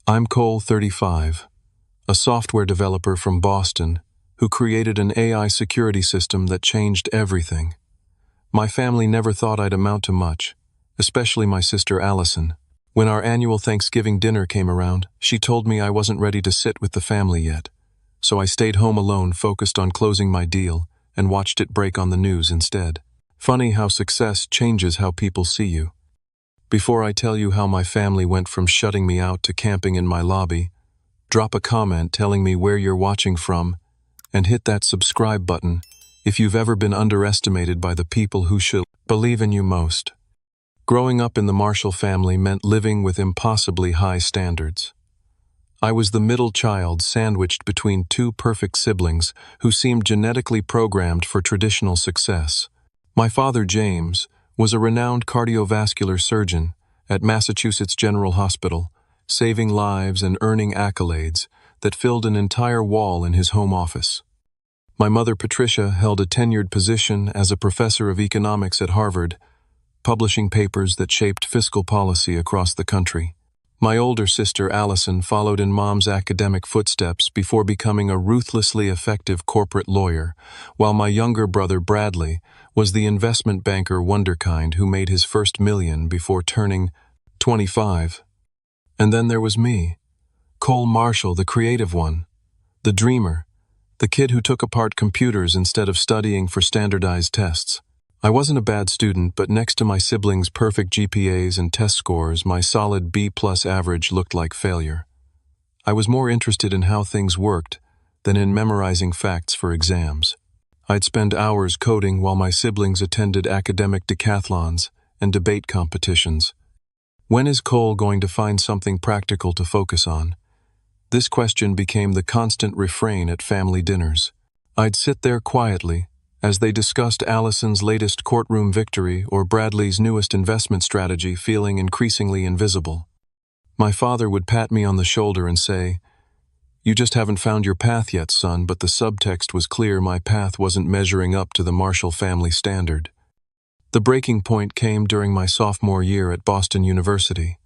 I'm Cole, 35, a software developer from Boston who created an AI security system that changed everything. My family never thought I'd amount to much, especially my sister Allison. When our annual Thanksgiving dinner came around, she told me I wasn't ready to sit with the family yet. So I stayed home alone, focused on closing my deal, and watched it break on the news instead. Funny how success changes how people see you. Before I tell you how my family went from shutting me out to camping in my lobby, drop a comment telling me where you're watching from, and hit that subscribe button if you've ever been underestimated by the people who should believe in you most. Growing up in the Marshall family meant living with impossibly high standards. I was the middle child sandwiched between two perfect siblings who seemed genetically programmed for traditional success. My father, James, was a renowned cardiovascular surgeon at Massachusetts General Hospital, saving lives and earning accolades that filled an entire wall in his home office. My mother, Patricia, held a tenured position as a professor of economics at Harvard, publishing papers that shaped fiscal policy across the country. My older sister, Allison, followed in Mom's academic footsteps before becoming a ruthlessly effective corporate lawyer, while my younger brother, Bradley, was the investment banker wonderkind who made his first million before turning 25. And then there was me, Cole Marshall, the creative one, the dreamer, the kid who took apart computers instead of studying for standardized tests. I wasn't a bad student, but next to my siblings' perfect GPAs and test scores, my solid B+ average looked like failure. I was more interested in how things worked than in memorizing facts for exams. I'd spend hours coding while my siblings attended academic decathlons and debate competitions. When is Cole going to find something practical to focus on? This question became the constant refrain at family dinners. I'd sit there quietly as they discussed Allison's latest courtroom victory or Bradley's newest investment strategy, feeling increasingly invisible. My father would pat me on the shoulder and say, "You just haven't found your path yet, son," but the subtext was clear: my path wasn't measuring up to the Marshall family standard. The breaking point came during my sophomore year at Boston University.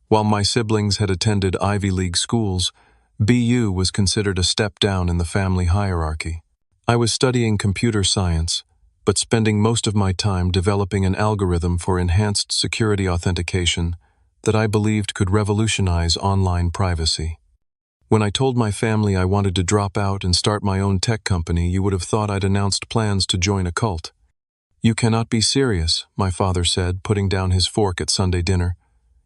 While my siblings had attended Ivy League schools, BU was considered a step down in the family hierarchy. I was studying computer science, but spending most of my time developing an algorithm for enhanced security authentication that I believed could revolutionize online privacy. When I told my family I wanted to drop out and start my own tech company, you would have thought I'd announced plans to join a cult. "You cannot be serious," my father said, putting down his fork at Sunday dinner.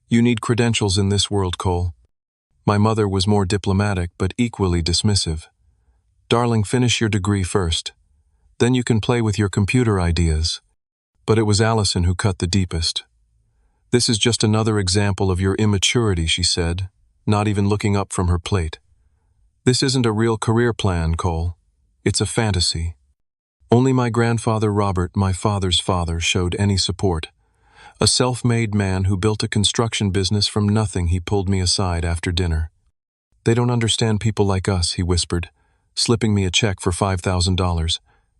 "You need credentials in this world, Cole." My mother was more diplomatic but equally dismissive. "Darling, finish your degree first. Then you can play with your computer ideas." But it was Allison who cut the deepest. "This is just another example of your immaturity," she said, not even looking up from her plate. "This isn't a real career plan, Cole. It's a fantasy." Only my grandfather Robert, my father's father, showed any support. A self-made man who built a construction business from nothing, he pulled me aside after dinner. "They don't understand people like us," he whispered, slipping me a check for $5,000.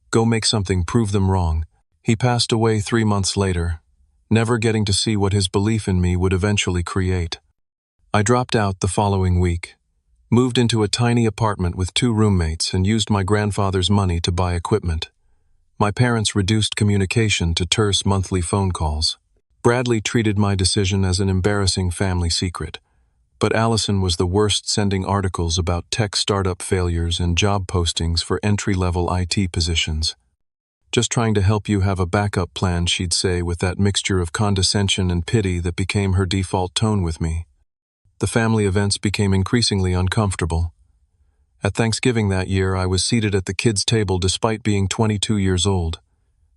"Go make something, prove them wrong." He passed away 3 months later, never getting to see what his belief in me would eventually create. I dropped out the following week, moved into a tiny apartment with 2 roommates, and used my grandfather's money to buy equipment. My parents reduced communication to terse monthly phone calls. Bradley treated my decision as an embarrassing family secret. But Allison was the worst, sending articles about tech startup failures and job postings for entry-level IT positions. "Just trying to help you have a backup plan," she'd say, with that mixture of condescension and pity that became her default tone with me. The family events became increasingly uncomfortable. At Thanksgiving that year, I was seated at the kids' table despite being 22 years old.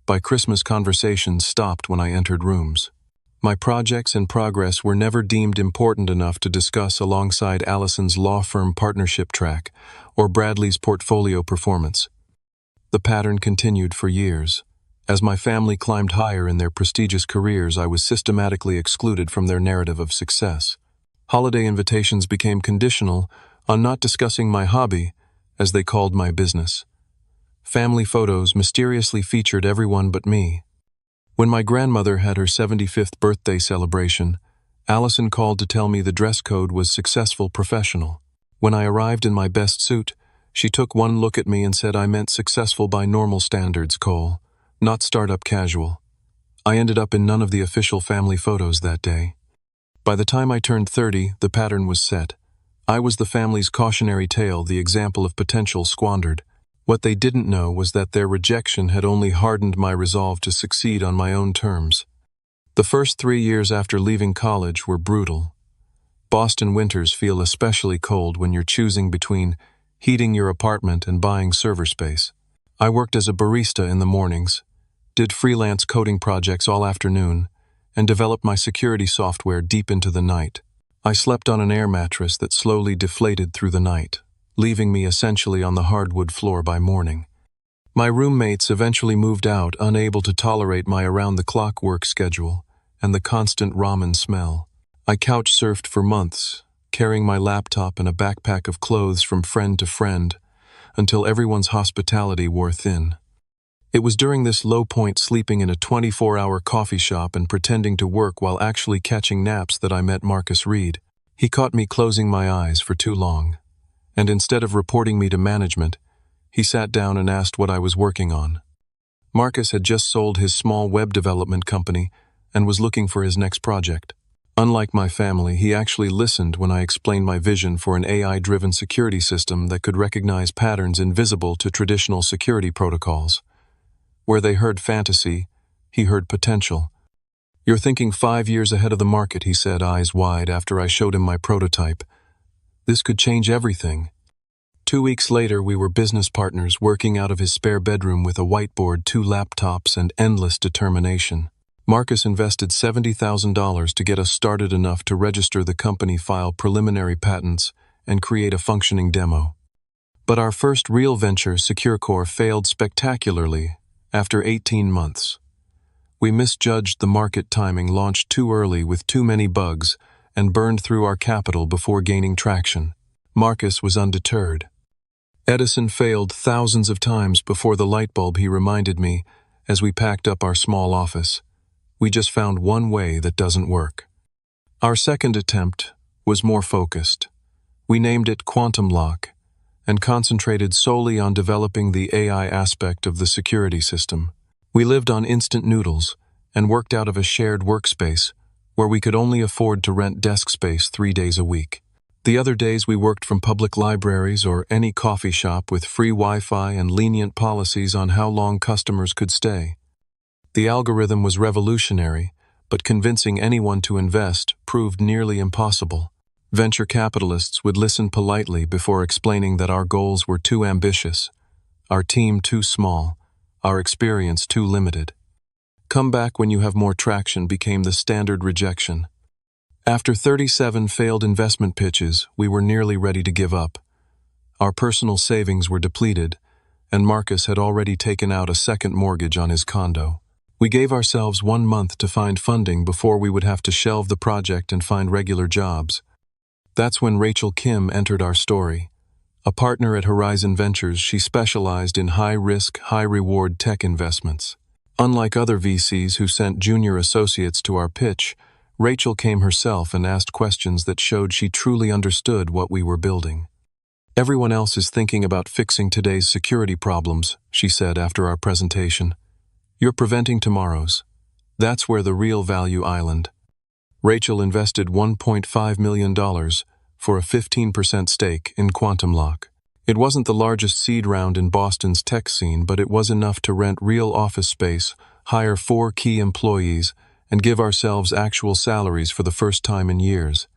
By Christmas, conversations stopped when I entered rooms. My projects in progress were never deemed important enough to discuss alongside Allison's law firm partnership track or Bradley's portfolio performance. The pattern continued for years. As my family climbed higher in their prestigious careers, I was systematically excluded from their narrative of success. Holiday invitations became conditional on not discussing my hobby, as they called my business. Family photos mysteriously featured everyone but me. When my grandmother had her 75th birthday celebration, Allison called to tell me the dress code was successful professional. When I arrived in my best suit, she took one look at me and said I meant successful by normal standards, Cole, not startup casual. I ended up in none of the official family photos that day. By the time I turned 30, the pattern was set. I was the family's cautionary tale, the example of potential squandered. What they didn't know was that their rejection had only hardened my resolve to succeed on my own terms. The first 3 years after leaving college were brutal. Boston winters feel especially cold when you're choosing between heating your apartment and buying server space. I worked as a barista in the mornings, did freelance coding projects all afternoon, and developed my security software deep into the night. I slept on an air mattress that slowly deflated through the night, leaving me essentially on the hardwood floor by morning. My roommates eventually moved out, unable to tolerate my around-the-clock work schedule and the constant ramen smell. I couch-surfed for months, carrying my laptop and a backpack of clothes from friend to friend, until everyone's hospitality wore thin. It was during this low point, sleeping in a 24-hour coffee shop and pretending to work while actually catching naps, that I met Marcus Reed. He caught me closing my eyes for too long, and instead of reporting me to management, he sat down and asked what I was working on. Marcus had just sold his small web development company and was looking for his next project. Unlike my family, he actually listened when I explained my vision for an AI-driven security system that could recognize patterns invisible to traditional security protocols. Where they heard fantasy, he heard potential. "You're thinking 5 years ahead of the market," he said, eyes wide, after I showed him my prototype. "This could change everything." 2 weeks later, we were business partners, working out of his spare bedroom with a whiteboard, 2 laptops, and endless determination. Marcus invested $70,000 to get us started enough to register the company, file preliminary patents, and create a functioning demo. But our first real venture, SecureCore, failed spectacularly after 18 months. We misjudged the market timing, launched too early with too many bugs, and burned through our capital before gaining traction. Marcus was undeterred. "Edison failed thousands of times before the light bulb," he reminded me as we packed up our small office. "We just found one way that doesn't work." Our second attempt was more focused. We named it Quantum Lock and concentrated solely on developing the AI aspect of the security system. We lived on instant noodles and worked out of a shared workspace where we could only afford to rent desk space 3 days a week. The other days we worked from public libraries or any coffee shop with free Wi-Fi and lenient policies on how long customers could stay. The algorithm was revolutionary, but convincing anyone to invest proved nearly impossible. Venture capitalists would listen politely before explaining that our goals were too ambitious, our team too small, our experience too limited. "Come back when you have more traction" became the standard rejection. After 37 failed investment pitches, we were nearly ready to give up. Our personal savings were depleted, and Marcus had already taken out a second mortgage on his condo. We gave ourselves 1 month to find funding before we would have to shelve the project and find regular jobs. That's when Rachel Kim entered our story. A partner at Horizon Ventures, she specialized in high-risk, high-reward tech investments. Unlike other VCs who sent junior associates to our pitch, Rachel came herself and asked questions that showed she truly understood what we were building. "Everyone else is thinking about fixing today's security problems," she said after our presentation. "You're preventing tomorrow's. That's where the real value island." Rachel invested $1.5 million for a 15% stake in Quantum Lock. It wasn't the largest seed round in Boston's tech scene, but it was enough to rent real office space, hire 4 key employees, and give ourselves actual salaries for the first time in years.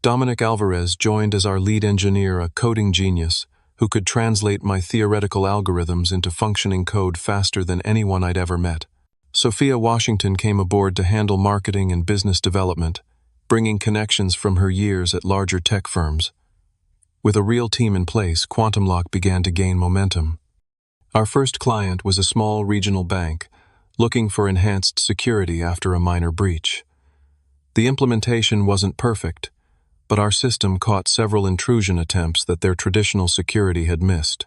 Dominic Alvarez joined as our lead engineer, a coding genius who could translate my theoretical algorithms into functioning code faster than anyone I'd ever met. Sophia Washington came aboard to handle marketing and business development, bringing connections from her years at larger tech firms. With a real team in place, Quantum Lock began to gain momentum. Our first client was a small regional bank, looking for enhanced security after a minor breach. The implementation wasn't perfect, but our system caught several intrusion attempts that their traditional security had missed.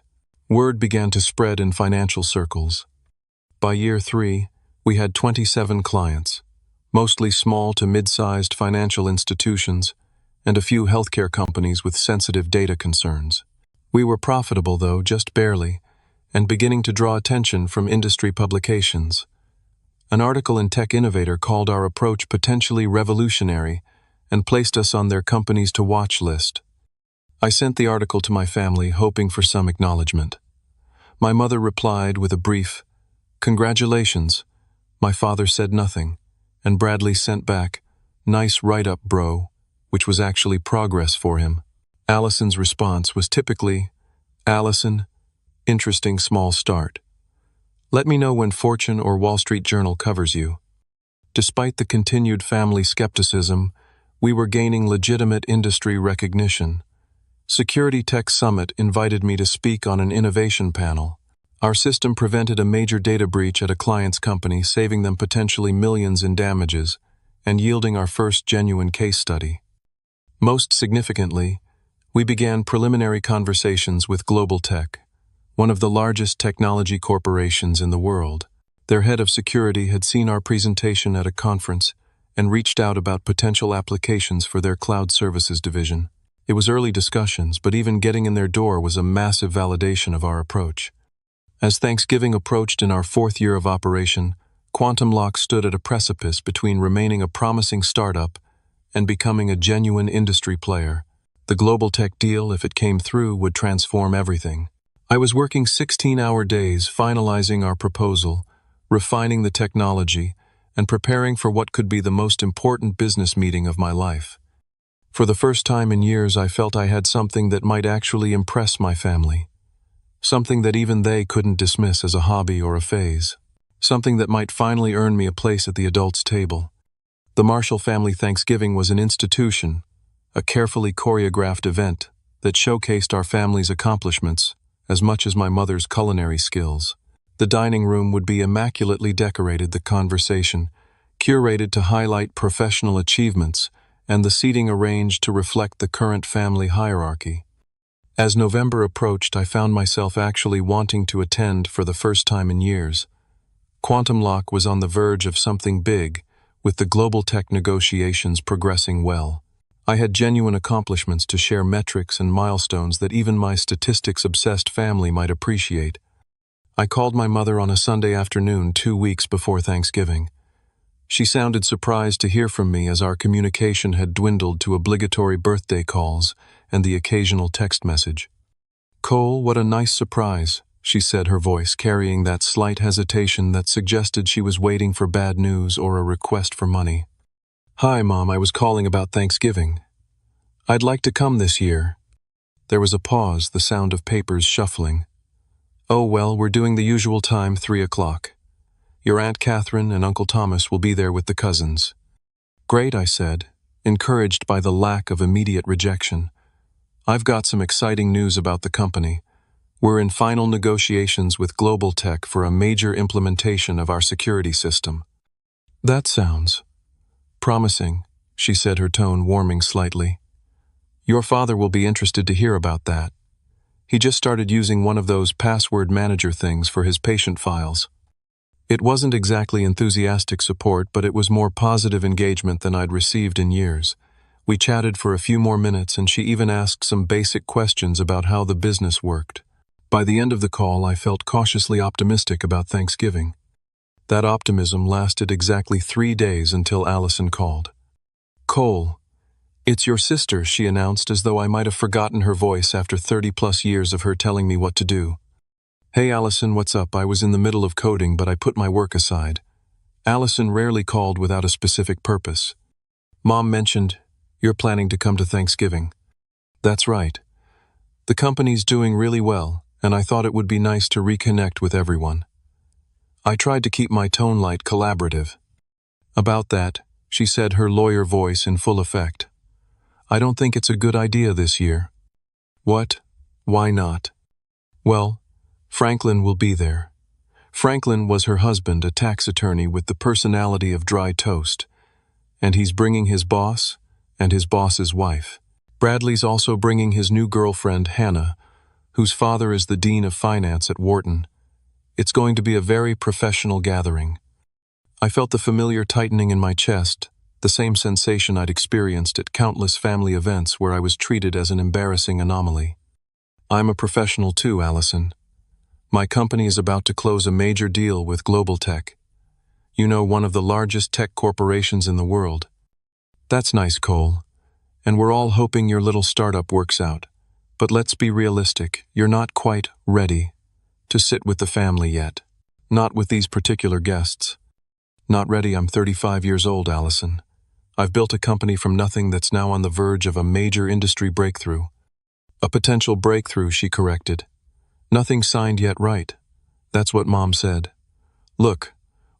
Word began to spread in financial circles. By year 3, we had 27 clients, mostly small to mid-sized financial institutions, and a few healthcare companies with sensitive data concerns. We were profitable, though, just barely, and beginning to draw attention from industry publications. An article in Tech Innovator called our approach potentially revolutionary and placed us on their companies to watch list. I sent the article to my family, hoping for some acknowledgement. My mother replied with a brief, "Congratulations." My father said nothing, and Bradley sent back, "Nice write-up, bro," which was actually progress for him. Allison's response was typically, "Allison, interesting small start. Let me know when Fortune or Wall Street Journal covers you." Despite the continued family skepticism, we were gaining legitimate industry recognition. Security Tech Summit invited me to speak on an innovation panel. Our system prevented a major data breach at a client's company, saving them potentially millions in damages, and yielding our first genuine case study. Most significantly, we began preliminary conversations with Global Tech, one of the largest technology corporations in the world. Their head of security had seen our presentation at a conference and reached out about potential applications for their cloud services division. It was early discussions, but even getting in their door was a massive validation of our approach. As Thanksgiving approached in our 4th year of operation, Quantum Lock stood at a precipice between remaining a promising startup and becoming a genuine industry player. The Global Tech deal, if it came through, would transform everything. I was working 16-hour days finalizing our proposal, refining the technology, and preparing for what could be the most important business meeting of my life. For the first time in years, I felt I had something that might actually impress my family. Something that even they couldn't dismiss as a hobby or a phase. Something that might finally earn me a place at the adults' table. The Marshall family Thanksgiving was an institution, a carefully choreographed event that showcased our family's accomplishments as much as my mother's culinary skills. The dining room would be immaculately decorated, the conversation curated to highlight professional achievements, and the seating arranged to reflect the current family hierarchy. As November approached, I found myself actually wanting to attend for the first time in years. Quantum Lock was on the verge of something big, with the Global Tech negotiations progressing well. I had genuine accomplishments to share, metrics and milestones that even my statistics-obsessed family might appreciate. I called my mother on a Sunday afternoon 2 weeks before Thanksgiving. She sounded surprised to hear from me, as our communication had dwindled to obligatory birthday calls and the occasional text message. "Cole, what a nice surprise," she said, her voice carrying that slight hesitation that suggested she was waiting for bad news or a request for money. "Hi, Mom, I was calling about Thanksgiving. I'd like to come this year." There was a pause, the sound of papers shuffling. "Oh, well, we're doing the usual time, 3 o'clock. Your Aunt Catherine and Uncle Thomas will be there with the cousins." "Great," I said, encouraged by the lack of immediate rejection. "I've got some exciting news about the company. We're in final negotiations with Global Tech for a major implementation of our security system." "That sounds promising," she said, her tone warming slightly. "Your father will be interested to hear about that. He just started using one of those password manager things for his patient files." It wasn't exactly enthusiastic support, but it was more positive engagement than I'd received in years. We chatted for a few more minutes, and she even asked some basic questions about how the business worked. By the end of the call, I felt cautiously optimistic about Thanksgiving. That optimism lasted exactly 3 days until Allison called. "Cole, it's your sister," she announced, as though I might have forgotten her voice after 30-plus years of her telling me what to do. "Hey, Allison, what's up?" I was in the middle of coding, but I put my work aside. Allison rarely called without a specific purpose. "Mom mentioned you're planning to come to Thanksgiving." "That's right. The company's doing really well, and I thought it would be nice to reconnect with everyone." I tried to keep my tone light, collaborative. "About that," she said, her lawyer voice in full effect, "I don't think it's a good idea this year." "What? Why not?" "Well, Franklin will be there." Franklin was her husband, a tax attorney with the personality of dry toast. And he's bringing his boss and his boss's wife. Bradley's also bringing his new girlfriend, Hannah, whose father is the dean of finance at Wharton. It's going to be a very professional gathering. I felt the familiar tightening in my chest, the same sensation I'd experienced at countless family events where I was treated as an embarrassing anomaly. I'm a professional too, Allison. My company is about to close a major deal with Global Tech. You know, one of the largest tech corporations in the world. That's nice, Cole. And we're all hoping your little startup works out. But let's be realistic, you're not quite ready to sit with the family yet. Not with these particular guests. Not ready. I'm 35 years old, Allison. I've built a company from nothing that's now on the verge of a major industry breakthrough. A potential breakthrough, she corrected. Nothing signed yet, right? That's what Mom said. Look,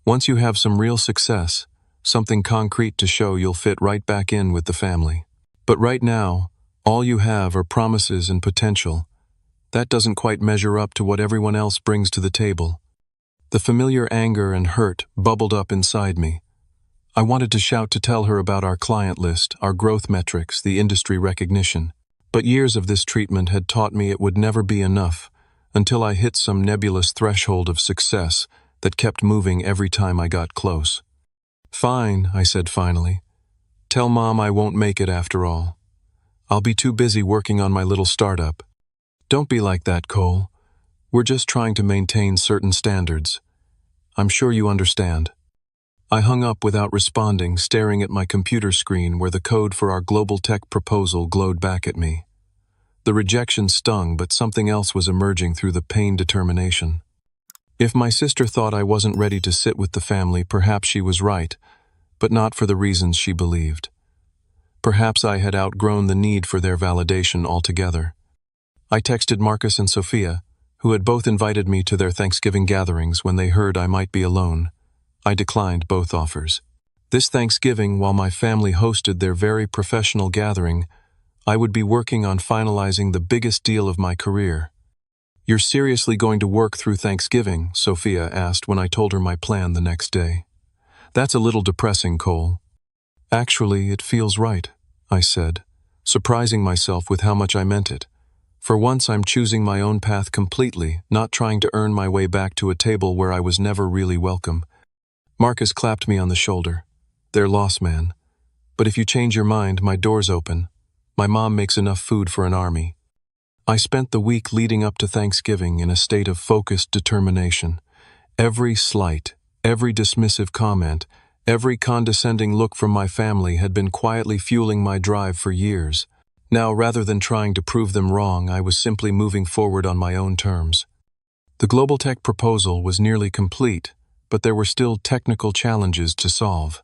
once you have some real success, something concrete to show, you'll fit right back in with the family. But right now, all you have are promises and potential. That doesn't quite measure up to what everyone else brings to the table. The familiar anger and hurt bubbled up inside me. I wanted to shout to tell her about our client list, our growth metrics, the industry recognition. But years of this treatment had taught me it would never be enough, until I hit some nebulous threshold of success that kept moving every time I got close. Fine, I said finally. Tell Mom I won't make it after all. I'll be too busy working on my little startup. Don't be like that, Cole. We're just trying to maintain certain standards. I'm sure you understand. I hung up without responding, staring at my computer screen where the code for our global tech proposal glowed back at me. The rejection stung, but something else was emerging through the pain determination. If my sister thought I wasn't ready to sit with the family, perhaps she was right, but not for the reasons she believed. Perhaps I had outgrown the need for their validation altogether. I texted Marcus and Sophia, who had both invited me to their Thanksgiving gatherings when they heard I might be alone. I declined both offers. This Thanksgiving, while my family hosted their very professional gathering, I would be working on finalizing the biggest deal of my career. You're seriously going to work through Thanksgiving? Sophia asked when I told her my plan the next day. That's a little depressing, Cole. Actually, it feels right, I said, surprising myself with how much I meant it. For once, I'm choosing my own path completely, not trying to earn my way back to a table where I was never really welcome. Marcus clapped me on the shoulder. Their loss, man. But if you change your mind, my door's open. My mom makes enough food for an army. I spent the week leading up to Thanksgiving in a state of focused determination. Every slight, every dismissive comment, every condescending look from my family had been quietly fueling my drive for years. Now, rather than trying to prove them wrong, I was simply moving forward on my own terms. The Global Tech proposal was nearly complete, but there were still technical challenges to solve.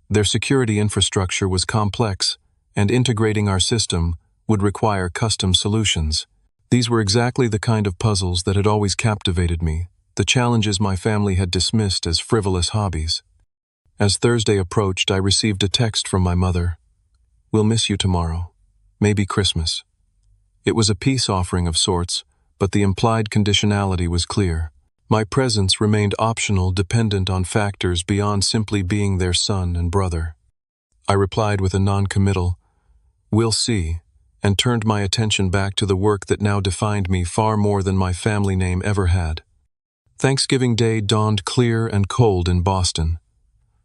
Their security infrastructure was complex, and integrating our system would require custom solutions. These were exactly the kind of puzzles that had always captivated me, the challenges my family had dismissed as frivolous hobbies. As Thursday approached, I received a text from my mother. "We'll miss you tomorrow. Maybe Christmas." It was a peace offering of sorts, but the implied conditionality was clear. My presence remained optional, dependent on factors beyond simply being their son and brother. I replied with a non-committal, "We'll see," and turned my attention back to the work that now defined me far more than my family name ever had. Thanksgiving Day dawned clear and cold in Boston.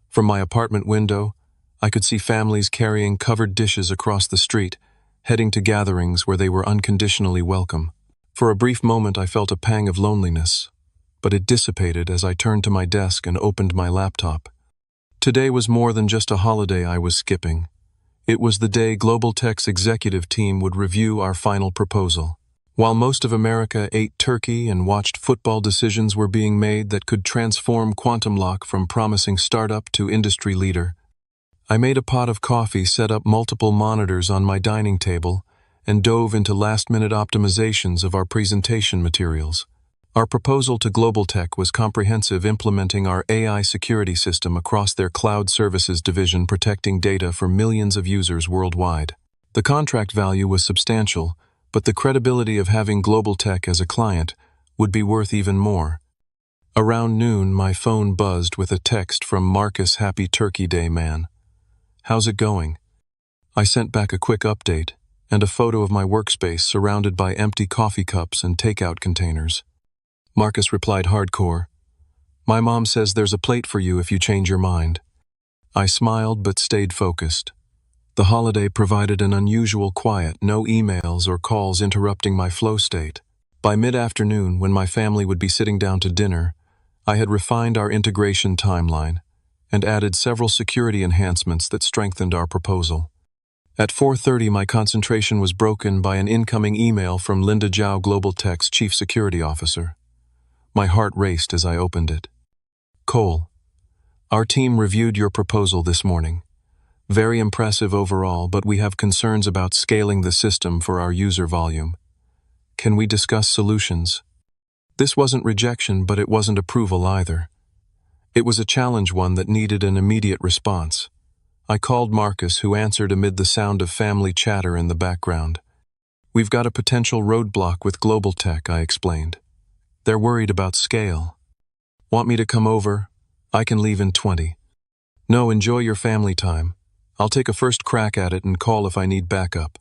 From my apartment window, I could see families carrying covered dishes across the street, heading to gatherings where they were unconditionally welcome. For a brief moment I felt a pang of loneliness, but it dissipated as I turned to my desk and opened my laptop. Today was more than just a holiday I was skipping. It was the day Global Tech's executive team would review our final proposal. While most of America ate turkey and watched football, decisions were being made that could transform Quantum Lock from promising startup to industry leader. I made a pot of coffee, set up multiple monitors on my dining table, and dove into last-minute optimizations of our presentation materials. Our proposal to Global Tech was comprehensive, implementing our AI security system across their cloud services division, protecting data for millions of users worldwide. The contract value was substantial, but the credibility of having Global Tech as a client would be worth even more. Around noon, my phone buzzed with a text from Marcus. "Happy Turkey Day, man. How's it going?" I sent back a quick update and a photo of my workspace surrounded by empty coffee cups and takeout containers. Marcus replied hardcore, My mom says there's a plate for you if you change your mind. I smiled but stayed focused. The holiday provided an unusual quiet, no emails or calls interrupting my flow state. By mid-afternoon, when my family would be sitting down to dinner, I had refined our integration timeline and added several security enhancements that strengthened our proposal. At 4:30, my concentration was broken by an incoming email from Linda Zhao, Global Tech's Chief Security Officer. My heart raced as I opened it. Cole, our team reviewed your proposal this morning. Very impressive overall, but we have concerns about scaling the system for our user volume. Can we discuss solutions? This wasn't rejection, but it wasn't approval either. It was a challenge, one that needed an immediate response. I called Marcus, who answered amid the sound of family chatter in the background. We've got a potential roadblock with Global Tech, I explained. They're worried about scale. Want me to come over? I can leave in 20. No, enjoy your family time. I'll take a first crack at it and call if I need backup.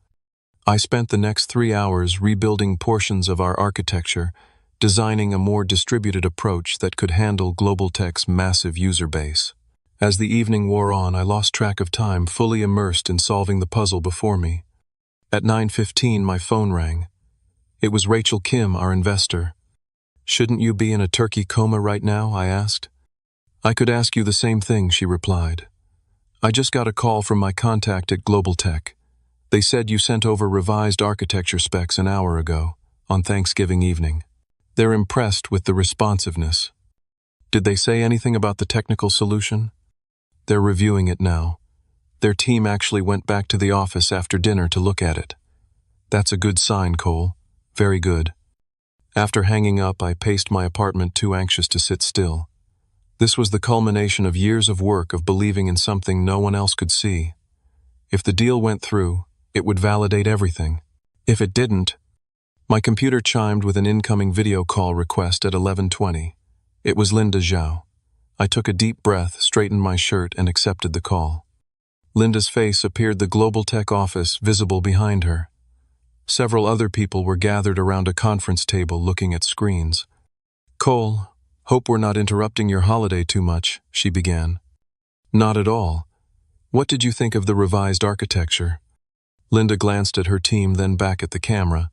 I spent the next 3 hours rebuilding portions of our architecture, designing a more distributed approach that could handle Global Tech's massive user base. As the evening wore on, I lost track of time, fully immersed in solving the puzzle before me. At 9:15, my phone rang. It was Rachel Kim, our investor. Shouldn't you be in a turkey coma right now? I asked. I could ask you the same thing, she replied. I just got a call from my contact at Global Tech. They said you sent over revised architecture specs an hour ago, on Thanksgiving evening. They're impressed with the responsiveness. Did they say anything about the technical solution? They're reviewing it now. Their team actually went back to the office after dinner to look at it. That's a good sign, Cole. Very good. After hanging up, I paced my apartment, too anxious to sit still. This was the culmination of years of work, of believing in something no one else could see. If the deal went through, it would validate everything. If it didn't, my computer chimed with an incoming video call request at 11:20. It was Linda Zhao. I took a deep breath, straightened my shirt, and accepted the call. Linda's face appeared the Global Tech office, visible behind her. Several other people were gathered around a conference table looking at screens. Cole, hope we're not interrupting your holiday too much, she began. Not at all. What did you think of the revised architecture? Linda glanced at her team, then back at the camera.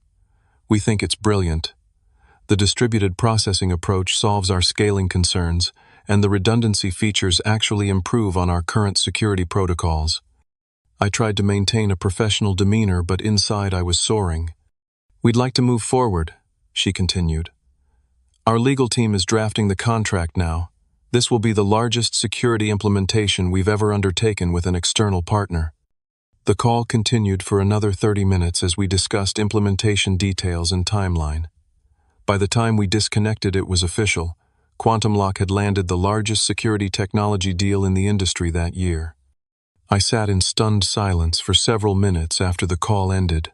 We think it's brilliant. The distributed processing approach solves our scaling concerns, and the redundancy features actually improve on our current security protocols. I tried to maintain a professional demeanor, but inside I was soaring. We'd like to move forward, she continued. Our legal team is drafting the contract now. This will be the largest security implementation we've ever undertaken with an external partner. The call continued for another 30 minutes as we discussed implementation details and timeline. By the time we disconnected, it was official. Quantum Lock had landed the largest security technology deal in the industry that year. I sat in stunned silence for several minutes after the call ended.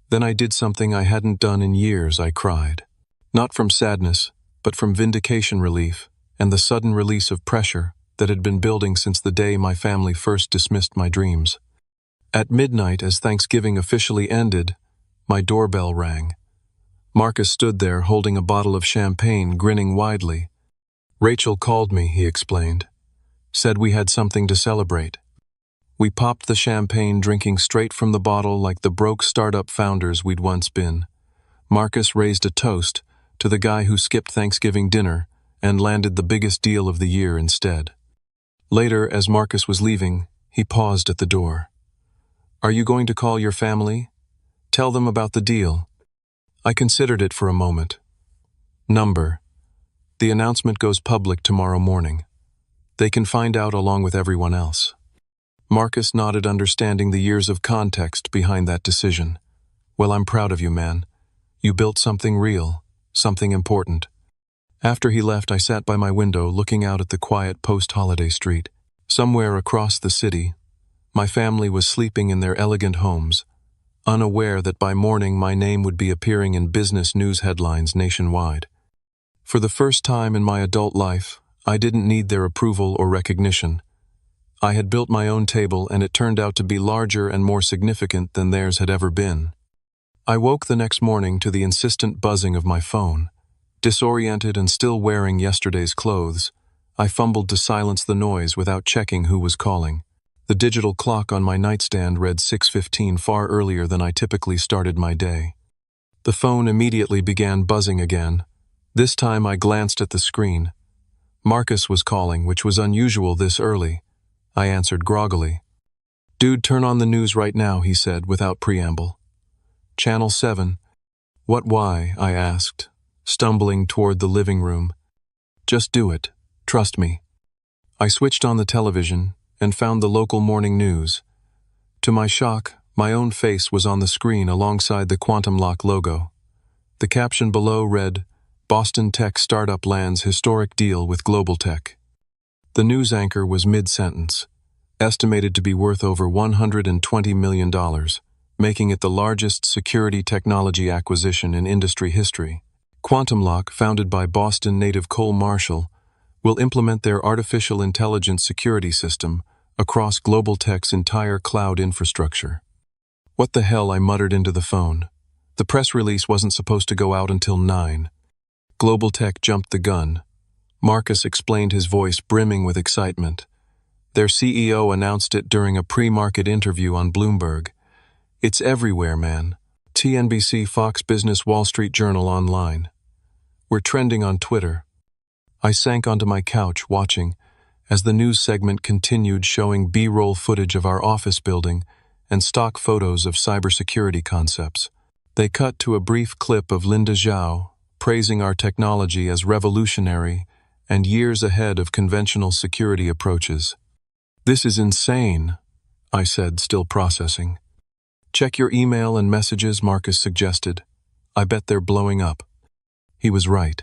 Then I did something I hadn't done in years. I cried. Not from sadness, but from vindication, relief, and the sudden release of pressure that had been building since the day my family first dismissed my dreams. At midnight, as Thanksgiving officially ended, my doorbell rang. Marcus stood there holding a bottle of champagne, grinning widely. Rachel called me, he explained. Said we had something to celebrate. We popped the champagne, drinking straight from the bottle like the broke startup founders we'd once been. Marcus raised a toast to the guy who skipped Thanksgiving dinner and landed the biggest deal of the year instead. Later, as Marcus was leaving, he paused at the door. Are you going to call your family? Tell them about the deal. I considered it for a moment. Number. The announcement goes public tomorrow morning. They can find out along with everyone else. Marcus nodded, understanding the years of context behind that decision. Well, I'm proud of you, man. You built something real, something important. After he left, I sat by my window looking out at the quiet post-holiday street. Somewhere across the city, my family was sleeping in their elegant homes, unaware that by morning my name would be appearing in business news headlines nationwide. For the first time in my adult life, I didn't need their approval or recognition. I had built my own table, and it turned out to be larger and more significant than theirs had ever been. I woke the next morning to the insistent buzzing of my phone. Disoriented and still wearing yesterday's clothes, I fumbled to silence the noise without checking who was calling. The digital clock on my nightstand read 6:15 far earlier than I typically started my day. The phone immediately began buzzing again. This time I glanced at the screen. Marcus was calling, which was unusual this early. I answered groggily. "Dude, turn on the news right now," he said without preamble. "Channel 7. "What, why?" I asked, stumbling toward the living room. "Just do it. Trust me." I switched on the television and found the local morning news. To my shock, my own face was on the screen alongside the Quantum Lock logo. The caption below read, "Boston Tech Startup Lands Historic Deal with Global Tech." The news anchor was mid-sentence, estimated to be worth over $120 million, making it the largest security technology acquisition in industry history. Quantum Lock, founded by Boston native Cole Marshall, will implement their artificial intelligence security system across Global Tech's entire cloud infrastructure. "What the hell?" I muttered into the phone. The press release wasn't supposed to go out until 9. Global Tech jumped the gun. Marcus explained, his voice brimming with excitement. Their CEO announced it during a pre-market interview on Bloomberg. "It's everywhere, man. TNBC, Fox Business, Wall Street Journal, online. We're trending on Twitter." I sank onto my couch watching as the news segment continued, showing B-roll footage of our office building and stock photos of cybersecurity concepts. They cut to a brief clip of Linda Zhao praising our technology as revolutionary and years ahead of conventional security approaches. "This is insane," I said, still processing. "Check your email and messages," Marcus suggested. "I bet they're blowing up." He was right.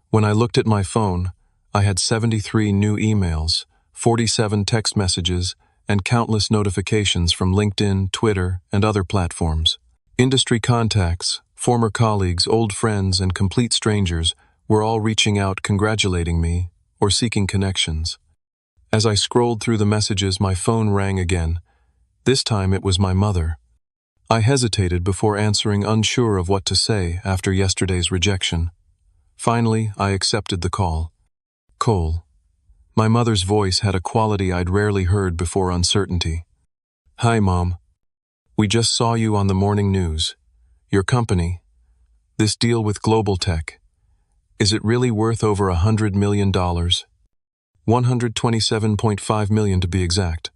When I looked at my phone, I had 73 new emails, 47 text messages, and countless notifications from LinkedIn, Twitter, and other platforms. Industry contacts, former colleagues, old friends, and complete strangers were all reaching out, congratulating me, or seeking connections. As I scrolled through the messages, my phone rang again. This time it was my mother. I hesitated before answering, unsure of what to say after yesterday's rejection. Finally, I accepted the call. "Cole." My mother's voice had a quality I'd rarely heard before: uncertainty. "Hi, Mom. We just saw you on the morning news. Your company, this deal with Global Tech, is it really worth over $100 million? $127.5 million to be exact,"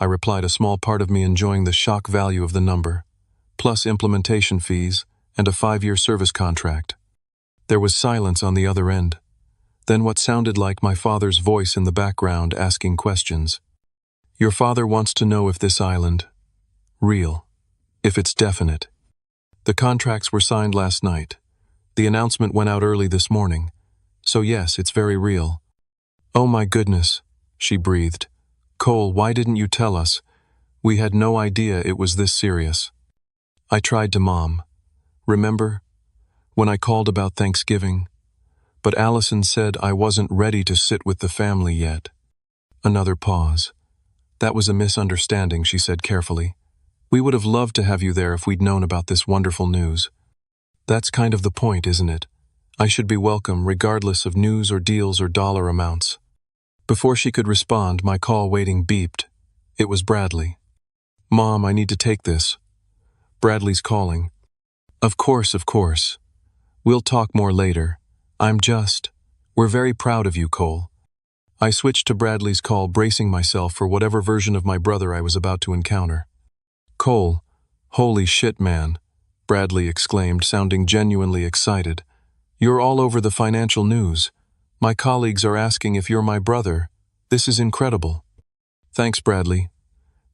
I replied, a small part of me enjoying the shock value of the number, plus implementation fees and a 5-year service contract. There was silence on the other end. Then what sounded like my father's voice in the background asking questions. "Your father wants to know if this island, real, if it's definite." The contracts were signed last night. The announcement went out early this morning. So yes, it's very real. "Oh my goodness," she breathed. "Cole, why didn't you tell us? We had no idea it was this serious." I tried to, "Mom. Remember when I called about Thanksgiving? But Allison said I wasn't ready to sit with the family yet." Another pause. "That was a misunderstanding," she said carefully. "We would have loved to have you there if we'd known about this wonderful news. That's kind of the point, isn't it? I should be welcome regardless of news or deals or dollar amounts." Before she could respond, my call waiting beeped. It was Bradley. "Mom, I need to take this. Bradley's calling." Of course. We'll talk more later. We're very proud of you, Cole." I switched to Bradley's call, bracing myself for whatever version of my brother I was about to encounter. "Cole, holy shit, man," Bradley exclaimed, sounding genuinely excited. "You're all over the financial news. My colleagues are asking if you're my brother. This is incredible." "Thanks, Bradley.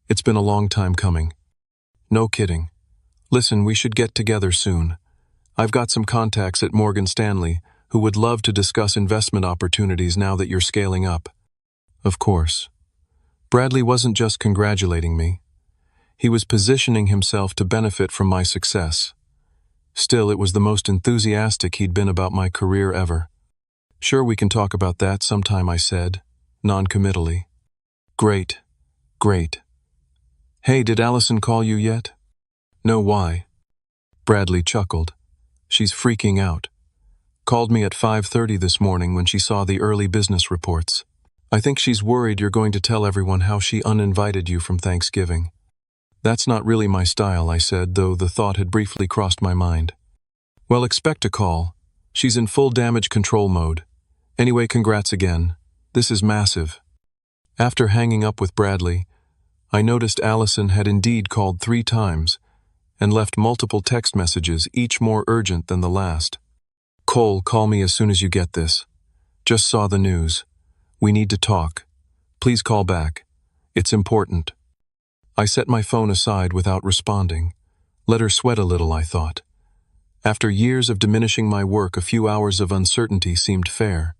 It's been a long time coming." "No kidding. Listen, we should get together soon. I've got some contacts at Morgan Stanley who would love to discuss investment opportunities now that you're scaling up." Of course. Bradley wasn't just congratulating me. He was positioning himself to benefit from my success. Still, it was the most enthusiastic he'd been about my career ever. "Sure, we can talk about that sometime," I said, non-committally. Great. "Hey, did Allison call you yet?" "No, why?" Bradley chuckled. "She's freaking out. Called me at 5:30 this morning when she saw the early business reports. I think she's worried you're going to tell everyone how she uninvited you from Thanksgiving. That's not really my style, I said, though the thought had briefly crossed my mind. Well, expect a call. She's in full damage control mode. Anyway, congrats again. This is massive. After hanging up with Bradley, I noticed Allison had indeed called 3 times and left multiple text messages, each more urgent than the last. Cole, call me as soon as you get this. Just saw the news. We need to talk. Please call back. It's important. I set my phone aside without responding. Let her sweat a little, I thought. After years of diminishing my work, a few hours of uncertainty seemed fair.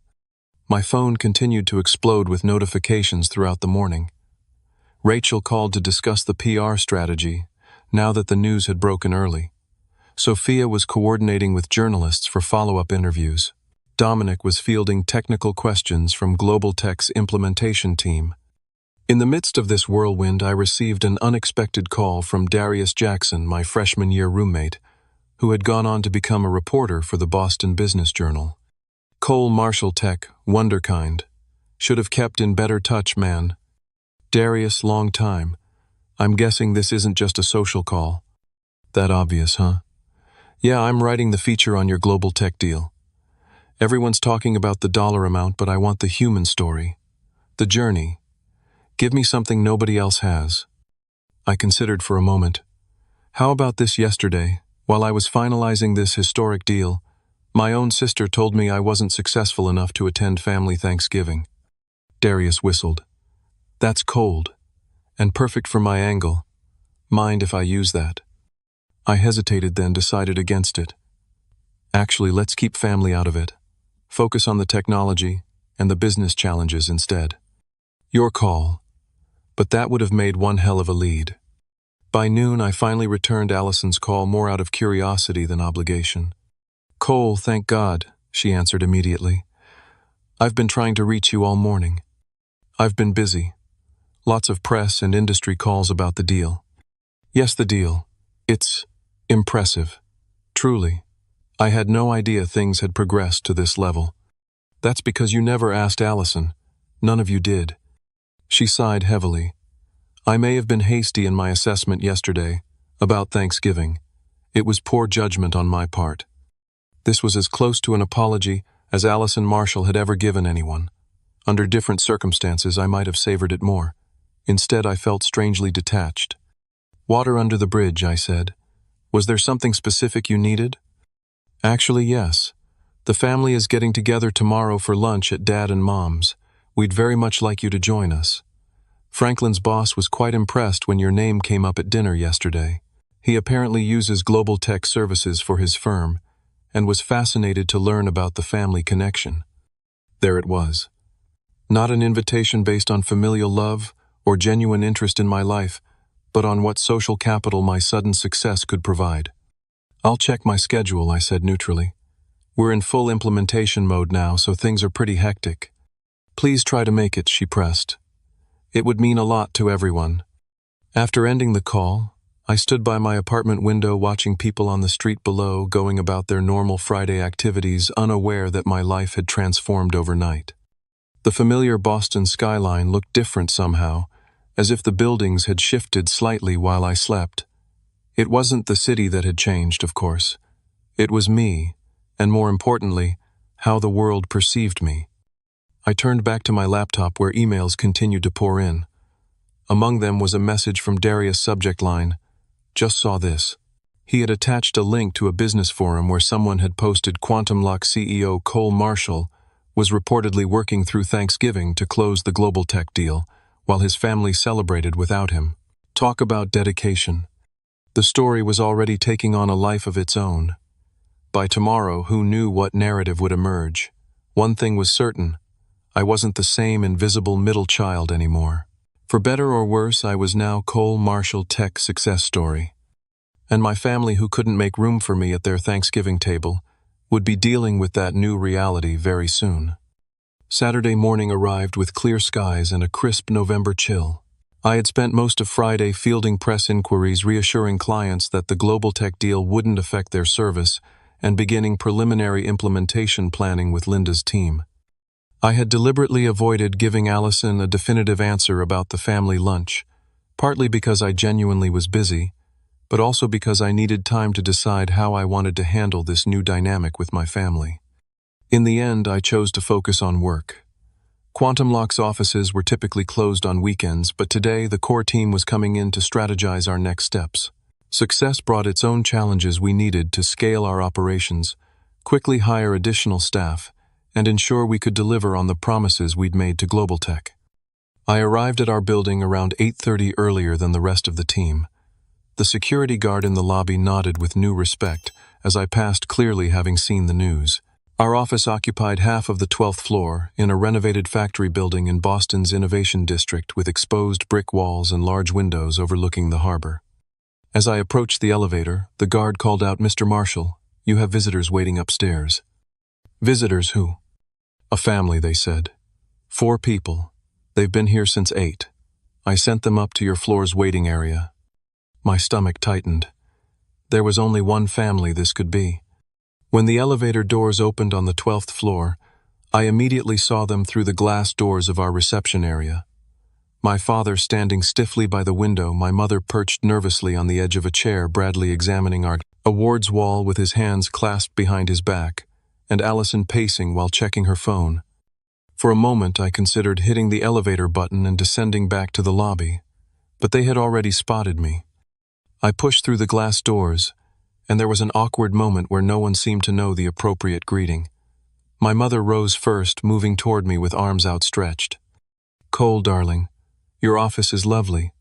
My phone continued to explode with notifications throughout the morning. Rachel called to discuss the PR strategy, now that the news had broken early. Sophia was coordinating with journalists for follow-up interviews. Dominic was fielding technical questions from Global Tech's implementation team. In the midst of this whirlwind, I received an unexpected call from Darius Jackson, my freshman year roommate, who had gone on to become a reporter for the Boston Business Journal. Cole, Marshall Tech, wonderkind. Should have kept in better touch, man. Darius, long time. I'm guessing this isn't just a social call. That obvious, huh? Yeah, I'm writing the feature on your Global Tech deal. Everyone's talking about the dollar amount, but I want the human story. The journey. Give me something nobody else has. I considered for a moment. How about this yesterday, while I was finalizing this historic deal, my own sister told me I wasn't successful enough to attend family Thanksgiving. Darius whistled. That's cold, and perfect for my angle. Mind if I use that? I hesitated, then decided against it. Actually, let's keep family out of it. Focus on the technology and the business challenges instead. Your call. But that would have made one hell of a lead. By noon, I finally returned Allison's call more out of curiosity than obligation. Cole, thank God, she answered immediately. I've been trying to reach you all morning. I've been busy. Lots of press and industry calls about the deal. Yes, the deal. It's impressive. Truly. I had no idea things had progressed to this level. That's because you never asked Allison. None of you did. She sighed heavily. I may have been hasty in my assessment yesterday about Thanksgiving. It was poor judgment on my part. This was as close to an apology as Allison Marshall had ever given anyone. Under different circumstances, I might have savored it more. Instead, I felt strangely detached. Water under the bridge, I said. Was there something specific you needed? Actually, yes. The family is getting together tomorrow for lunch at Dad and Mom's. We'd very much like you to join us. Franklin's boss was quite impressed when your name came up at dinner yesterday. He apparently uses Global Tech services for his firm and was fascinated to learn about the family connection. There it was. Not an invitation based on familial love or genuine interest in my life, but on what social capital my sudden success could provide. I'll check my schedule, I said neutrally. We're in full implementation mode now, so things are pretty hectic. Please try to make it, she pressed. It would mean a lot to everyone. After ending the call, I stood by my apartment window watching people on the street below going about their normal Friday activities, unaware that my life had transformed overnight. The familiar Boston skyline looked different somehow, as if the buildings had shifted slightly while I slept. It wasn't the city that had changed, of course. It was me, and more importantly, how the world perceived me. I turned back to my laptop where emails continued to pour in. Among them was a message from Darius' subject line, "Just saw this." He had attached a link to a business forum where someone had posted Quantum Lock CEO Cole Marshall was reportedly working through Thanksgiving to close the Global Tech deal, while his family celebrated without him. Talk about dedication. The story was already taking on a life of its own. By tomorrow, who knew what narrative would emerge? One thing was certain. I wasn't the same invisible middle child anymore. For better or worse, I was now Cole Marshall Tech success story. And my family, who couldn't make room for me at their Thanksgiving table, would be dealing with that new reality very soon. Saturday morning arrived with clear skies and a crisp November chill. I had spent most of Friday fielding press inquiries, reassuring clients that the Global Tech deal wouldn't affect their service and beginning preliminary implementation planning with Linda's team. I had deliberately avoided giving Allison a definitive answer about the family lunch, partly because I genuinely was busy, but also because I needed time to decide how I wanted to handle this new dynamic with my family. In the end, I chose to focus on work. Quantum Lock's offices were typically closed on weekends, but today the core team was coming in to strategize our next steps. Success brought its own challenges. We needed to scale our operations, quickly hire additional staff, and ensure we could deliver on the promises we'd made to Global Tech. I arrived at our building around 8:30 earlier than the rest of the team. The security guard in the lobby nodded with new respect as I passed, clearly having seen the news. Our office occupied half of the 12th floor in a renovated factory building in Boston's Innovation District with exposed brick walls and large windows overlooking the harbor. As I approached the elevator, the guard called out, "Mr. Marshall, you have visitors waiting upstairs." "Visitors who?" "A family," they said. "4 people. They've been here since 8. I sent them up to your floor's waiting area." My stomach tightened. There was only one family this could be. When the elevator doors opened on the 12th floor, I immediately saw them through the glass doors of our reception area. My father standing stiffly by the window, my mother perched nervously on the edge of a chair, Bradley examining our awards wall with his hands clasped behind his back, and Allison pacing while checking her phone. For a moment I considered hitting the elevator button and descending back to the lobby, but they had already spotted me. I pushed through the glass doors, and there was an awkward moment where no one seemed to know the appropriate greeting. My mother rose first, moving toward me with arms outstretched. "Cole, darling, your office is lovely."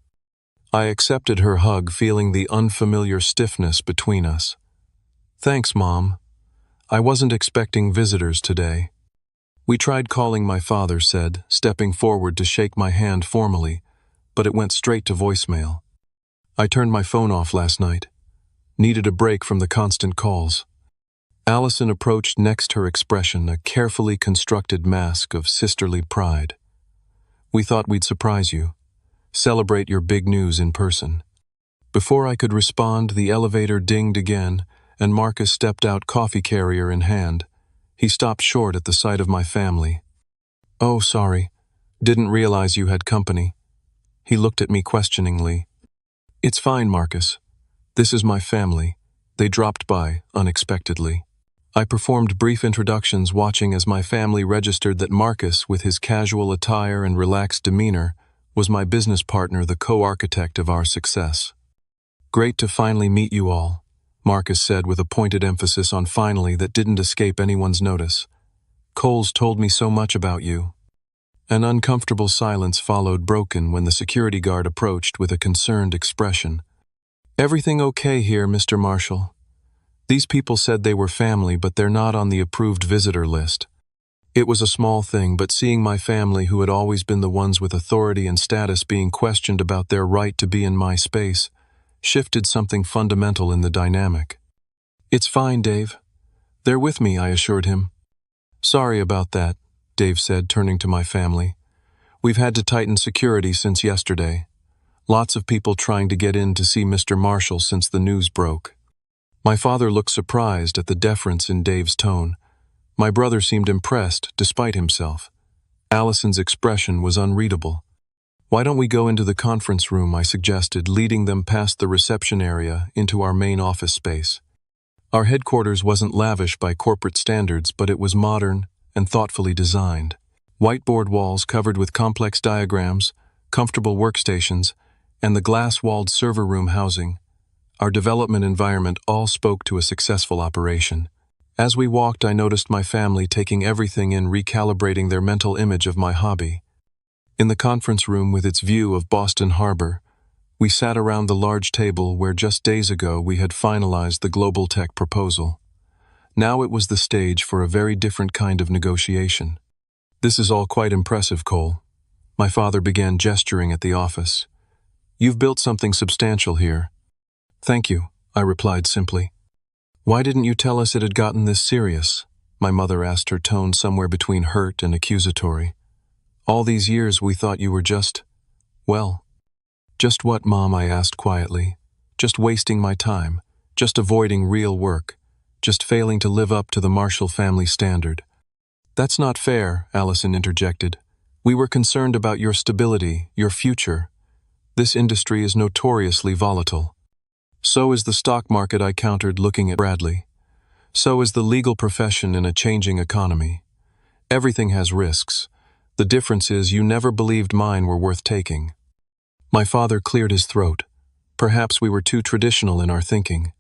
I accepted her hug, feeling the unfamiliar stiffness between us. "Thanks, Mom. I wasn't expecting visitors today." "We tried calling," my father said, stepping forward to shake my hand formally, but it went straight to voicemail. "I turned my phone off last night. Needed a break from the constant calls." Allison approached next, her expression a carefully constructed mask of sisterly pride. "We thought we'd surprise you. Celebrate your big news in person." Before I could respond, the elevator dinged again, and Marcus stepped out, coffee carrier in hand. He stopped short at the sight of my family. "Oh, sorry. Didn't realize you had company." He looked at me questioningly. "It's fine, Marcus. This is my family. They dropped by unexpectedly." I performed brief introductions, watching as my family registered that Marcus, with his casual attire and relaxed demeanor, was my business partner, the co-architect of our success. "Great to finally meet you all," Marcus said with a pointed emphasis on finally that didn't escape anyone's notice. "Cole's told me so much about you." An uncomfortable silence followed, broken when the security guard approached with a concerned expression. "Everything okay here, Mr. Marshall? These people said they were family, but they're not on the approved visitor list." It was a small thing, but seeing my family, who had always been the ones with authority and status, being questioned about their right to be in my space, shifted something fundamental in the dynamic. "It's fine, Dave. They're with me," I assured him. "Sorry about that," Dave said, turning to my family. "We've had to tighten security since yesterday. Lots of people trying to get in to see Mr. Marshall since the news broke." My father looked surprised at the deference in Dave's tone. My brother seemed impressed, despite himself. Allison's expression was unreadable. "Why don't we go into the conference room?" I suggested, leading them past the reception area into our main office space. Our headquarters wasn't lavish by corporate standards, but it was modern and thoughtfully designed. Whiteboard walls covered with complex diagrams, comfortable workstations, and the glass-walled server room housing. Our development environment all spoke to a successful operation. As we walked, I noticed my family taking everything in, recalibrating their mental image of my hobby. In the conference room with its view of Boston Harbor, we sat around the large table where just days ago we had finalized the Global Tech proposal. Now it was the stage for a very different kind of negotiation. "This is all quite impressive, Cole." My father began gesturing at the office. "You've built something substantial here." "Thank you," I replied simply. "Why didn't you tell us it had gotten this serious?" my mother asked, her tone somewhere between hurt and accusatory. "All these years we thought you were just, well." "Just what, Mom?" I asked quietly. "Just wasting my time, just avoiding real work. just failing to live up to the Marshall family standard. That's not fair, Allison interjected. We were concerned about your stability, your future. This industry is notoriously volatile. So is the stock market, I countered, looking at Bradley. So is the legal profession in a changing economy. Everything has risks. The difference is you never believed mine were worth taking. My father cleared his throat. Perhaps we were too traditional in our thinking,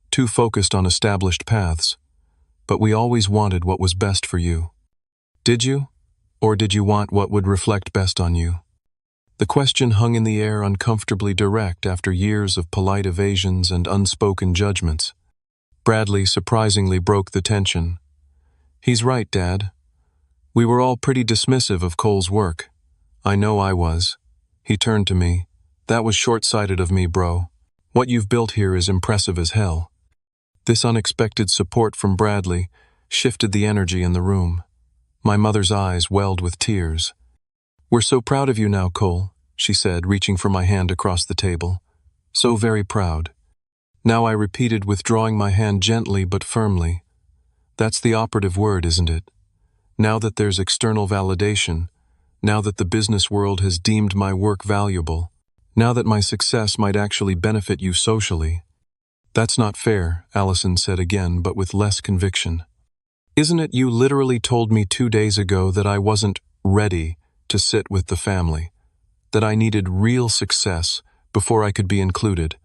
too focused on established paths, but we always wanted what was best for you. Did you? Or did you want what would reflect best on you? The question hung in the air, uncomfortably direct after years of polite evasions and unspoken judgments. Bradley surprisingly broke the tension. He's right, Dad. We were all pretty dismissive of Cole's work. I know I was. He turned to me. That was short-sighted of me, bro. What you've built here is impressive as hell. This unexpected support from Bradley shifted the energy in the room. My mother's eyes welled with tears. We're so proud of you now, Cole, she said, reaching for my hand across the table. So very proud. Now I repeated, withdrawing my hand gently but firmly. That's the operative word, isn't it? Now that there's external validation, now that the business world has deemed my work valuable, now that my success might actually benefit you socially. That's not fair, Allison said again, but with less conviction. Isn't it you literally told me 2 days ago that I wasn't ready to sit with the family, that I needed real success before I could be included?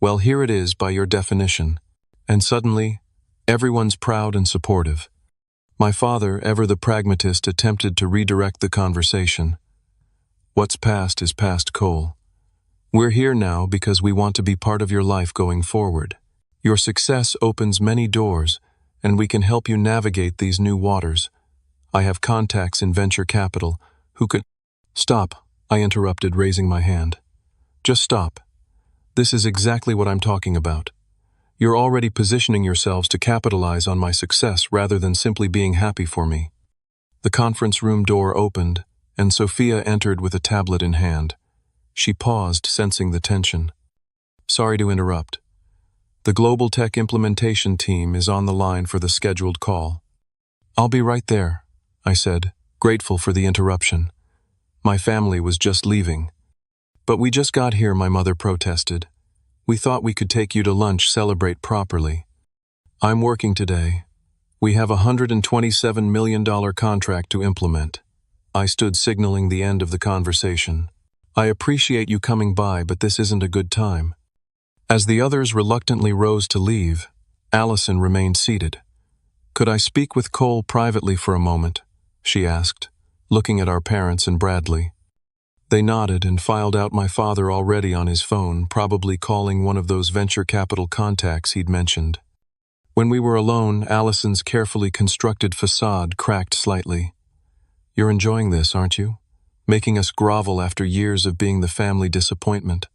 Well, here it is by your definition. And suddenly, everyone's proud and supportive. My father, ever the pragmatist, attempted to redirect the conversation. What's past is past, Cole. We're here now because we want to be part of your life going forward. Your success opens many doors, and we can help you navigate these new waters. I have contacts in venture capital who could— Stop, I interrupted, raising my hand. Just stop. This is exactly what I'm talking about. You're already positioning yourselves to capitalize on my success rather than simply being happy for me. The conference room door opened, and Sophia entered with a tablet in hand. She paused, sensing the tension. Sorry to interrupt. The Global Tech Implementation team is on the line for the scheduled call. I'll be right there, I said, grateful for the interruption. My family was just leaving. But we just got here, my mother protested. We thought we could take you to lunch, celebrate properly. I'm working today. We have a $127 million contract to implement. I stood, signaling the end of the conversation. I appreciate you coming by, but this isn't a good time. As the others reluctantly rose to leave, Allison remained seated. Could I speak with Cole privately for a moment? She asked, looking at our parents and Bradley. They nodded and filed out, my father already on his phone, probably calling one of those venture capital contacts he'd mentioned. When we were alone, Allison's carefully constructed facade cracked slightly. You're enjoying this, aren't you? Making us grovel after years of being the family disappointment.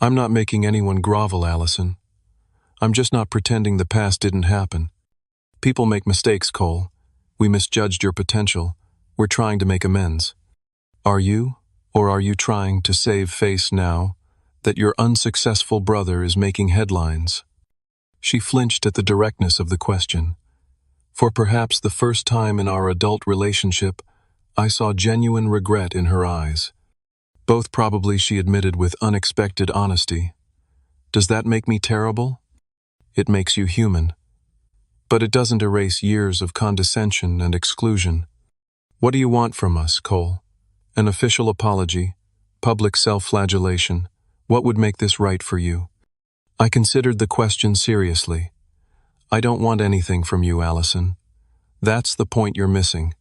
I'm not making anyone grovel, Allison. I'm just not pretending the past didn't happen. People make mistakes, Cole. We misjudged your potential. We're trying to make amends. Are you? Or are you trying to save face now that your unsuccessful brother is making headlines? She flinched at the directness of the question. For perhaps the first time in our adult relationship, I saw genuine regret in her eyes. Both probably, she admitted with unexpected honesty. Does that make me terrible? It makes you human. But it doesn't erase years of condescension and exclusion. What do you want from us, Cole? An official apology? Public self-flagellation? What would make this right for you? I considered the question seriously. I don't want anything from you, Allison. That's the point you're missing.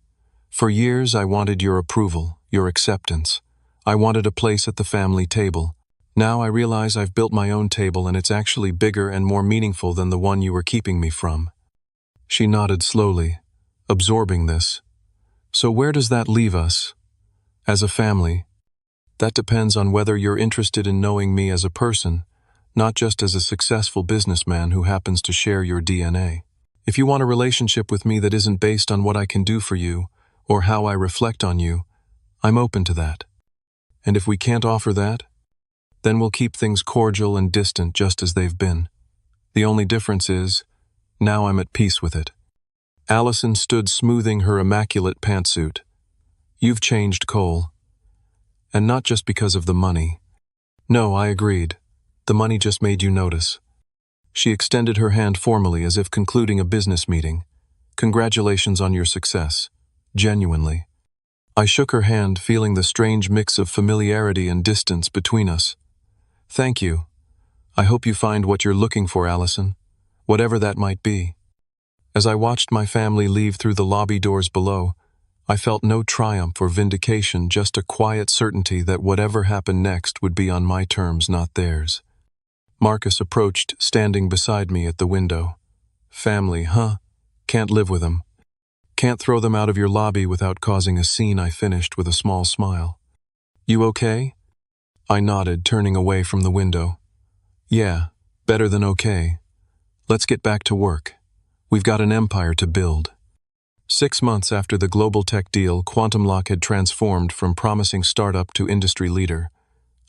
For years, I wanted your approval, your acceptance. I wanted a place at the family table. Now I realize I've built my own table, and it's actually bigger and more meaningful than the one you were keeping me from. She nodded slowly, absorbing this. So where does that leave us? As a family? That depends on whether you're interested in knowing me as a person, not just as a successful businessman who happens to share your DNA. If you want a relationship with me that isn't based on what I can do for you, or how I reflect on you, I'm open to that. And if we can't offer that, then we'll keep things cordial and distant just as they've been. The only difference is, Now I'm at peace with it. Allison stood smoothing her immaculate pantsuit. You've changed, Cole. And not just because of the money. No, I agreed. The money just made you notice. She extended her hand formally as if concluding a business meeting. Congratulations on your success. Genuinely. I shook her hand, feeling the strange mix of familiarity and distance between us. Thank you. I hope you find what you're looking for, Allison, whatever that might be. As I watched my family leave through the lobby doors below, I felt no triumph or vindication, just a quiet certainty that whatever happened next would be on my terms, not theirs. Marcus approached, standing beside me at the window. Family, huh? Can't live with them. Can't throw them out of your lobby without causing a scene, I finished with a small smile. You okay? I nodded, turning away from the window. Yeah, better than okay. Let's get back to work. We've got an empire to build. 6 months after the global tech deal, Quantum Lock had transformed from promising startup to industry leader.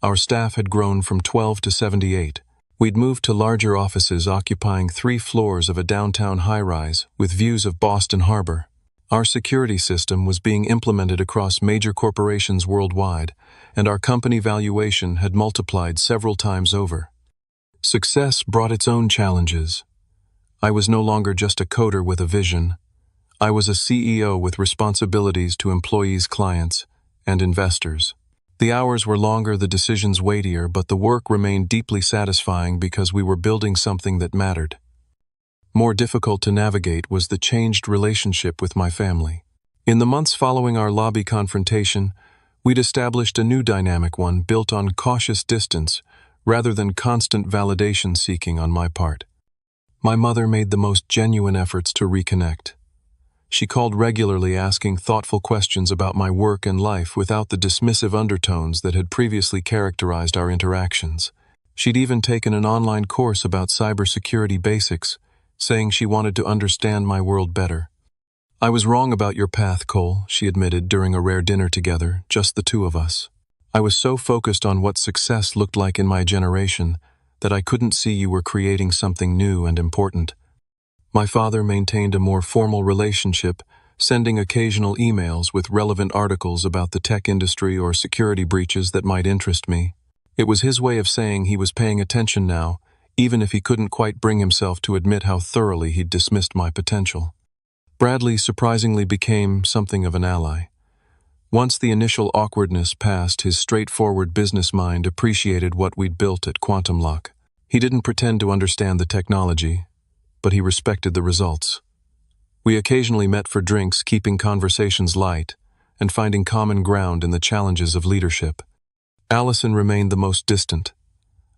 Our staff had grown from 12 to 78. We'd moved to larger offices occupying 3 floors of a downtown high-rise with views of Boston Harbor. Our security system was being implemented across major corporations worldwide, and our company valuation had multiplied several times over. Success brought its own challenges. I was no longer just a coder with a vision. I was a CEO with responsibilities to employees, clients, and investors. The hours were longer, the decisions weightier, but the work remained deeply satisfying because we were building something that mattered. More difficult to navigate was the changed relationship with my family. In the months following our lobby confrontation, we'd established a new dynamic, one built on cautious distance rather than constant validation seeking on my part. My mother made the most genuine efforts to reconnect. She called regularly, asking thoughtful questions about my work and life without the dismissive undertones that had previously characterized our interactions. She'd even taken an online course about cybersecurity basics, saying she wanted to understand my world better. I was wrong about your path, Cole, she admitted during a rare dinner together, just the two of us. I was so focused on what success looked like in my generation that I couldn't see you were creating something new and important. My father maintained a more formal relationship, sending occasional emails with relevant articles about the tech industry or security breaches that might interest me. It was his way of saying he was paying attention now, even if he couldn't quite bring himself to admit how thoroughly he'd dismissed my potential. Bradley surprisingly became something of an ally. Once the initial awkwardness passed, his straightforward business mind appreciated what we'd built at Quantum Lock. He didn't pretend to understand the technology, but he respected the results. We occasionally met for drinks, keeping conversations light and finding common ground in the challenges of leadership. Allison remained the most distant.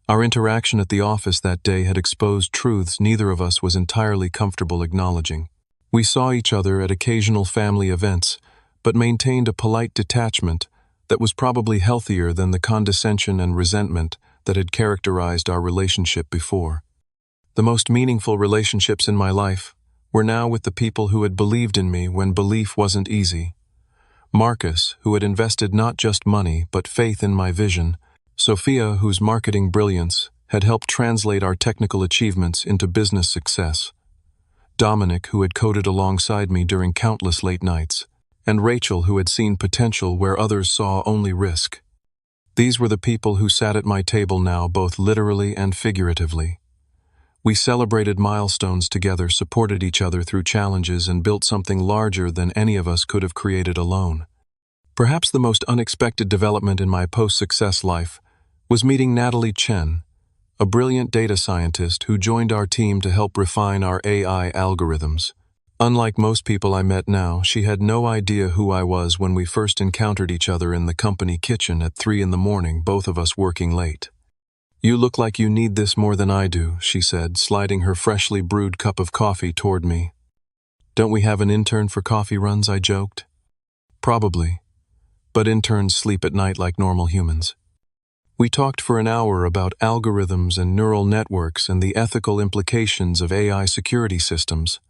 Our interaction at the office that day had exposed truths neither of us was entirely comfortable acknowledging. We saw each other at occasional family events, but maintained a polite detachment that was probably healthier than the condescension and resentment that had characterized our relationship before. The most meaningful relationships in my life were now with the people who had believed in me when belief wasn't easy. Marcus, who had invested not just money but faith in my vision. Sophia, whose marketing brilliance had helped translate our technical achievements into business success. Dominic, who had coded alongside me during countless late nights. And Rachel, who had seen potential where others saw only risk. These were the people who sat at my table now, both literally and figuratively. We celebrated milestones together, supported each other through challenges, and built something larger than any of us could have created alone. Perhaps the most unexpected development in my post-success life was meeting Natalie Chen, a brilliant data scientist who joined our team to help refine our AI algorithms. Unlike most people I met now, she had no idea who I was when we first encountered each other in the company kitchen at 3 a.m, both of us working late. You look like you need this more than I do, she said, sliding her freshly brewed cup of coffee toward me. Don't we have an intern for coffee runs, I joked. Probably, but interns sleep at night like normal humans. We talked for an hour about algorithms and neural networks and the ethical implications of AI security systems.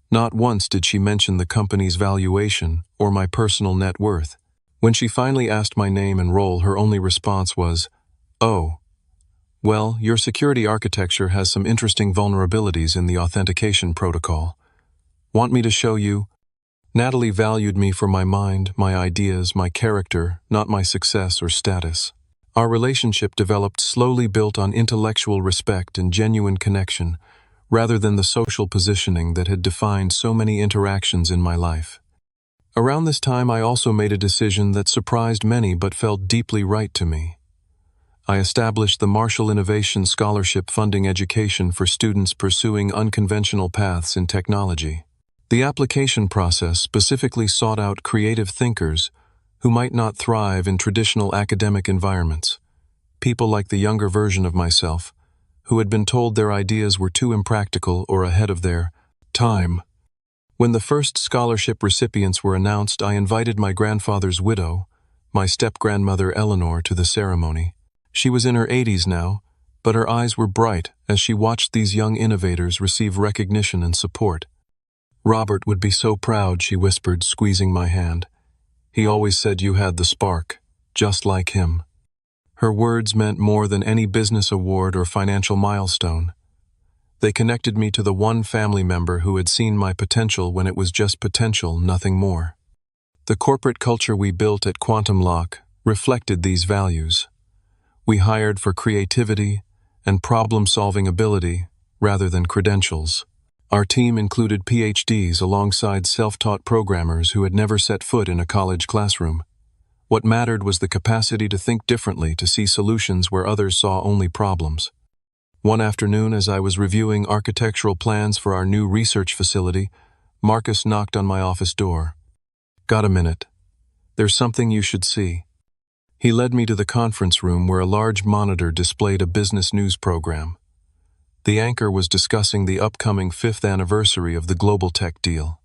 Not once did she mention the company's valuation or my personal net worth. When she finally asked my name and role, her only response was, "Oh, Well, your security architecture has some interesting vulnerabilities in the authentication protocol. Want me to show you? Natalie valued me for my mind, my ideas, my character, not my success or status. Our relationship developed slowly, built on intellectual respect and genuine connection, rather than the social positioning that had defined so many interactions in my life. Around this time, I also made a decision that surprised many but felt deeply right to me. I established the Marshall Innovation Scholarship, funding education for students pursuing unconventional paths in technology. The application process specifically sought out creative thinkers who might not thrive in traditional academic environments, people like the younger version of myself, who had been told their ideas were too impractical or ahead of their time. When the first scholarship recipients were announced, I invited my grandfather's widow, my step-grandmother Eleanor, to the ceremony. She was in her 80s now, but her eyes were bright as she watched these young innovators receive recognition and support. "Robert would be so proud," she whispered, squeezing my hand. "He always said you had the spark, just like him." Her words meant more than any business award or financial milestone. They connected me to the one family member who had seen my potential when it was just potential, nothing more. The corporate culture we built at Quantum Lock reflected these values. We hired for creativity and problem-solving ability rather than credentials. Our team included PhDs alongside self-taught programmers who had never set foot in a college classroom. What mattered was the capacity to think differently, to see solutions where others saw only problems. One afternoon, as I was reviewing architectural plans for our new research facility, Marcus knocked on my office door. "Got a minute? There's something you should see." He led me to the conference room where a large monitor displayed a business news program. The anchor was discussing the upcoming 5th anniversary of the global tech deal.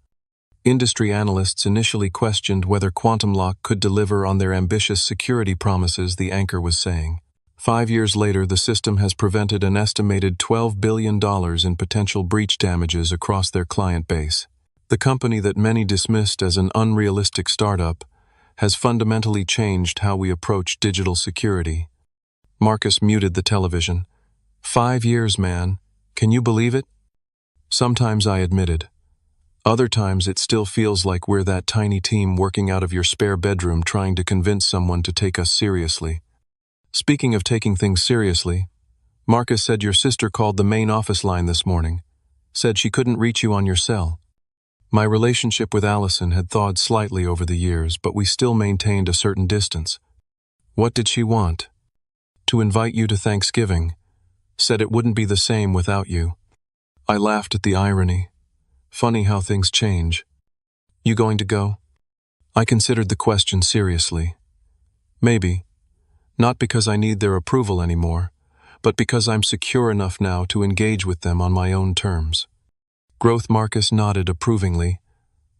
Industry analysts initially questioned whether Quantum Lock could deliver on their ambitious security promises, the anchor was saying. 5 years later, the system has prevented an estimated $12 billion in potential breach damages across their client base. The company that many dismissed as an unrealistic startup has fundamentally changed how we approach digital security. Marcus muted the television. 5 years, man. Can you believe it? Sometimes, I admitted. Other times it still feels like we're that tiny team working out of your spare bedroom trying to convince someone to take us seriously. Speaking of taking things seriously, Marcus said your sister called the main office line this morning, said she couldn't reach you on your cell. My relationship with Allison had thawed slightly over the years, but we still maintained a certain distance. What did she want? To invite you to Thanksgiving. Said it wouldn't be the same without you. I laughed at the irony. Funny how things change. You going to go? I considered the question seriously. Maybe. Not because I need their approval anymore, but because I'm secure enough now to engage with them on my own terms. Growth. Marcus nodded approvingly.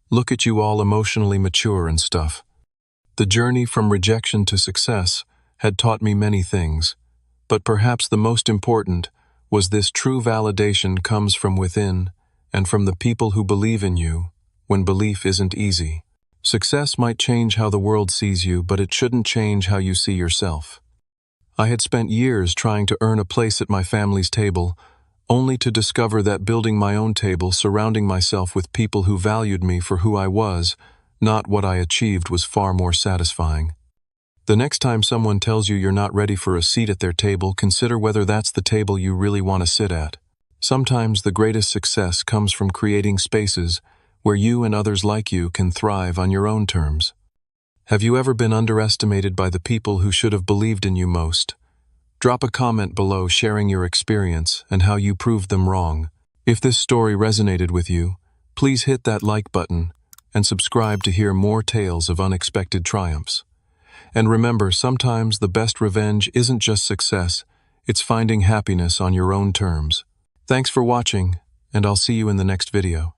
Look at you, all emotionally mature and stuff. The journey from rejection to success had taught me many things, but perhaps the most important was this: true validation comes from within and from the people who believe in you when belief isn't easy. Success might change how the world sees you, but it shouldn't change how you see yourself. I had spent years trying to earn a place at my family's table, only to discover that building my own table, surrounding myself with people who valued me for who I was, not what I achieved, was far more satisfying. The next time someone tells you you're not ready for a seat at their table, consider whether that's the table you really want to sit at. Sometimes the greatest success comes from creating spaces where you and others like you can thrive on your own terms. Have you ever been underestimated by the people who should have believed in you most? Drop a comment below sharing your experience and how you proved them wrong. If this story resonated with you, please hit that like button and subscribe to hear more tales of unexpected triumphs. And remember, sometimes the best revenge isn't just success, it's finding happiness on your own terms. Thanks for watching, and I'll see you in the next video.